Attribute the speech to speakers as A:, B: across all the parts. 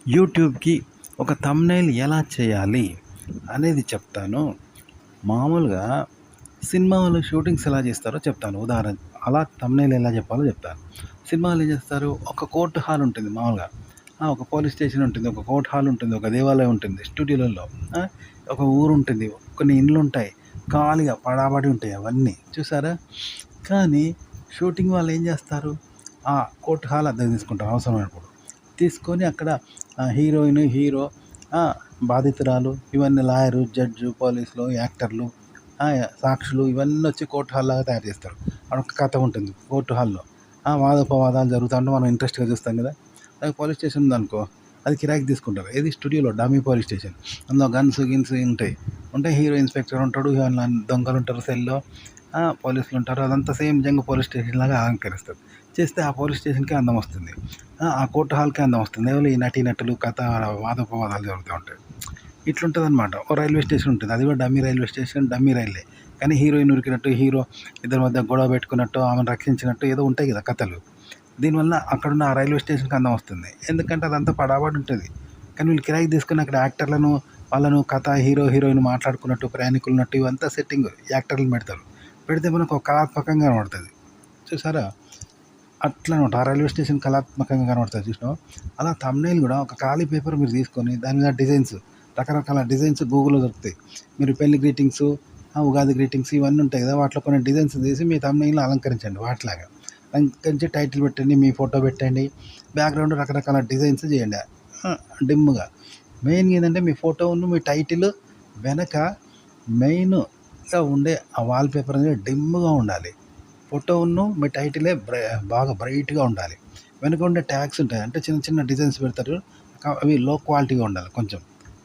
A: యూట్యూబ్‌కి ఒక థంబ్‌నెయిల్ ఎలా చేయాలి అనేది చెప్తాను. మామూలుగా సినిమా వాళ్ళు షూటింగ్స్ ఎలా చేస్తారో చెప్తాను. ఉదాహరణ అలా థంబ్‌నెయిల్ ఎలా చెప్పాలో చెప్తాను. సినిమాలో ఏం చేస్తారు, ఒక కోర్ట్ హాల్ ఉంటుంది మామూలుగా. ఒక పోలీస్ స్టేషన్ ఉంటుంది, ఒక కోర్ట్ హాల్ ఉంటుంది, ఒక దేవాలయం ఉంటుంది, స్టూడియోలలో ఒక ఊరు ఉంటుంది, కొన్ని ఇండ్లుంటాయి, ఖాళీగా పడాబడి ఉంటాయి అవన్నీ చూసారా? కానీ షూటింగ్ వాళ్ళు ఏం చేస్తారు, ఆ కోర్ట్ హాల్ అద్దెకు తీసుకుంటారు అవసరమైనప్పుడు. తీసుకొని అక్కడ హీరోయిన్, హీరో, బాధితురాలు, ఇవన్నీ లాయరు, జడ్జు, పోలీసులు, యాక్టర్లు, సాక్షులు ఇవన్నీ వచ్చి కోర్టు హాల్ లాగా తయారు చేస్తారు. అక్కడొక కథ ఉంటుంది కోర్టు హాల్‌లో. వాదోపవాదాలు జరుగుతా ఉంటే మనం ఇంట్రెస్ట్‌గా చూస్తాం కదా! అదే పోలీస్ స్టేషన్ ఉందనుకో, అది కిరాయికి తీసుకుంటారు. ఏది స్టూడియోలో డమ్మీ పోలీస్ స్టేషన్. అందులో గన్స్, గిన్స్ ఉంటాయి. హీరో ఇన్స్‌పెక్టర్ ఉంటాడు, దొంగలుంటారు సెల్‌లో, పోలీసులు ఉంటారు. అదంతా సేమ్ నిజంగా పోలీస్ స్టేషన్ లాగా అలంకరిస్తారు. చేస్తే ఆ పోలీస్ స్టేషన్‌కే అందం వస్తుంది. ఆ కోర్ట్ హాల్‌కే అందం వస్తుంది. ఎవరు ఈ నటీనటులు, కథ, వాదోపవాదాలు జరుగుతూ ఉంటాయి. ఇట్లుంటదనమాట. ఓ రైల్వే స్టేషన్ ఉంటుంది. అది కూడా డమ్మీ రైల్వే స్టేషన్, డమ్మీ రైలే. కానీ హీరోయిన్ ఉరికినట్టు, హీరో ఇద్దరి మధ్య గొడవ పెట్టుకున్నట్టు, ఆమెను రక్షించినట్టు ఏదో ఉంటాయి కదా కథలు. దీనివల్ల అక్కడున్న ఆ రైల్వే స్టేషన్‌కి అందం వస్తుంది. ఎందుకంటే అదంతా పడాబడి ఉంటుంది. కానీ వీళ్ళు కిరాయికి తీసుకొని అక్కడ యాక్టర్లను, వాళ్ళను కథ, హీరో, హీరోయిన్ మాట్లాడుకున్నట్టు, ప్రయాణికులున్నట్టు ఇవంతా సెట్టింగ్ యాక్టర్లను పెడతారు. పెడితే మనకు ఒక కళాత్మకంగా కనబడుతుంది. చూసారా? అట్లా అనమాట. ఆ రైల్వే స్టేషన్ కళాత్మకంగా కనబడుతుంది చూసినావా? అలా థంబ్‌నెయిల్ కూడా ఒక ఖాళీ పేపర్ మీరు తీసుకొని దాని మీద డిజైన్స్, రకరకాల డిజైన్స్ గూగుల్‌లో దొరుకుతాయి. మీరు పెళ్లి గ్రీటింగ్సు, ఉగాది గ్రీటింగ్స్ ఇవన్నీ ఉంటాయి కదా! వాటిలో కొన్ని డిజైన్స్ తీసి మీ థంబ్‌నెయిల్‌ని అలంకరించండి వాటిలాగా. అలంకరించి టైటిల్ పెట్టండి, మీ ఫోటో పెట్టండి, బ్యాక్‌గ్రౌండ్ రకరకాల డిజైన్స్ చేయండి. డిమ్‌గా. మెయిన్‌గా ఏందంటే మీ ఫోటోను, మీ టైటిల్ వెనక మెయిన్‌గా ఉండే ఆ వాల్‌పేపర్ అనేది డిమ్‌గా ఉండాలి. ఫోటోను మీ టైటిలే బాగా బ్రైట్‌గా ఉండాలి. వెనక ఉండే ట్యాగ్స్ ఉంటాయి. అంటే చిన్న చిన్న డిజైన్స్ పెడతారు. అవి లో క్వాలిటీగా ఉండాలి కొంచెం.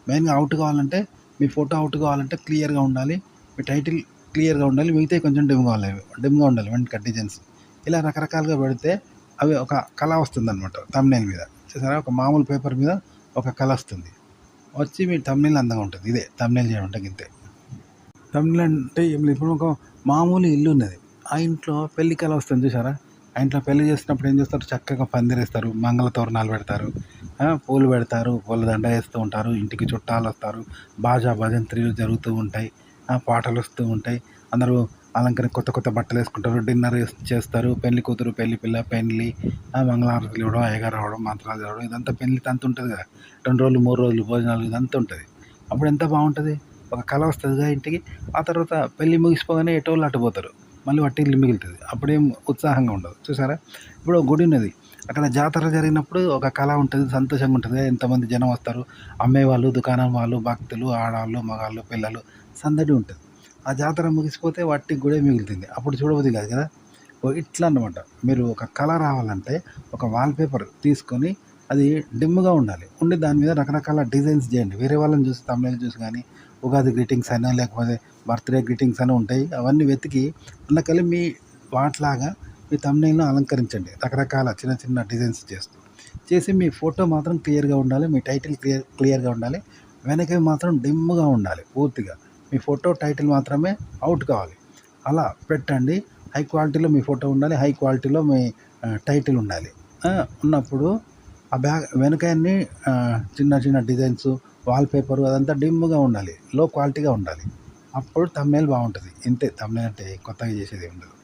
A: మెయిన్‌గా అవుట్ కావాలంటే, మీ ఫోటో అవుట్ కావాలంటే క్లియర్‌గా ఉండాలి. మీ టైటిల్ క్లియర్‌గా ఉండాలి. మిగతాయి కొంచెం డిమ్‌గా ఉండాలి వెనక డిజైన్స్. ఇలా రకరకాలుగా పెడితే అవి ఒక కళ వస్తుందనమాట థంబ్‌నెయిల్ మీద. చూసారా? ఒక మామూలు పేపర్ మీద ఒక కళ వస్తుంది. వచ్చి మీ థంబ్‌నెయిల్ అందంగా ఉంటుంది. ఇదే థంబ్‌నెయిల్ చేయడం అంటే గింతే. థంబ్‌నెయిల్ అంటే ఏం లేదు. ఇప్పుడు ఒక మామూలు ఇల్లు ఉన్నది. ఆ ఇంట్లో పెళ్లి కళ వస్తుంది చూసారా? ఆ ఇంట్లో పెళ్లి చేసినప్పుడు ఏం చేస్తారు, చక్కగా పందిరేస్తారు, మంగళ తోరణాలు పెడతారు, పూలు పెడతారు, పూలదండ వేస్తూ ఉంటారు, ఇంటికి చుట్టాలు వస్తారు, బాజా భజంత్రీలు జరుగుతూ ఉంటాయి, పాటలు వస్తూ ఉంటాయి, అందరూ కొత్త కొత్త బట్టలు వేసుకుంటారు, డిన్నర్ చేస్తారు, పెళ్లి కూతురు, పెళ్లి పిల్ల, పెళ్లి, మంగళహారతులు ఇవ్వడం, అయ్యగారు రావడం, మంత్రాలు చదవడం, ఇదంతా పెళ్లి తంతు ఉంటుంది కదా! 2 రోజులు 3 రోజులు భోజనాలు ఇదంతా ఉంటుంది. అప్పుడు ఎంత బాగుంటుంది. ఒక కళ వస్తుందిగా ఇంటికి. ఆ తర్వాత పెళ్లి ముగిసిపోగానే ఎటోళ్ళు అటు పోతారు. మళ్ళీ వట్టి ఇల్లు మిగులుతుంది. అప్పుడేం ఉత్సాహంగా ఉండదు. చూసారా? ఇప్పుడు ఒక గుడి ఉన్నది. అక్కడ జాతర జరిగినప్పుడు ఒక కళ ఉంటుంది, సంతోషంగా ఉంటుంది. ఎంతమంది జనం వస్తారు, అమ్మేవాళ్ళు, దుకాణం వాళ్ళు, భక్తులు, ఆడవాళ్ళు, మగాళ్ళు, పిల్లలు, సందడి ఉంటుంది. ఆ జాతర ముగిసిపోతే వట్టి గుడే మిగులుతుంది. అప్పుడు చూడబుద్ది కాదు కదా! ఇట్లా అన్నమాట. మీరు ఒక కళ రావాలంటే ఒక వాల్‌పేపర్ తీసుకొని అది డిమ్‌గా ఉండాలి. ఉండి దాని మీద రకరకాల డిజైన్స్ చేయండి. వేరే వాళ్ళని చూసి థంబ్‌నెయిల్ చూసి గానీ, ఉగాది గ్రీటింగ్స్ అయినా, లేకపోతే బర్త్‌డే గ్రీటింగ్స్ అని ఉంటాయి. అవన్నీ వెతికి అందులోకెళ్ళి మీ వాటిలాగా మీ థంబ్‌నెయిల్‌ని అలంకరించండి. రకరకాల చిన్న చిన్న డిజైన్స్ చేస్తూ. చేసి మీ ఫోటో మాత్రం క్లియర్‌గా ఉండాలి. మీ టైటిల్ క్లియర్‌గా ఉండాలి. వెనక మాత్రం డిమ్‌గా ఉండాలి పూర్తిగా. మీ ఫోటో, టైటిల్ మాత్రమే అవుట్ కావాలి. అలా పెట్టండి. హై క్వాలిటీలో మీ ఫోటో ఉండాలి. హై క్వాలిటీలో మీ టైటిల్ ఉండాలి. ఉన్నప్పుడు ఆ వెనక అన్ని చిన్న చిన్న డిజైన్స్, వాల్‌పేపరు అదంతా డిమ్‌గా ఉండాలి. లో క్వాలిటీగా ఉండాలి. అప్పుడు థంబ్‌నెయిల్ బాగుంటది. ఇంతే థంబ్‌నెయిల్ అంటే కొత్తగా చేసేదేముండదు.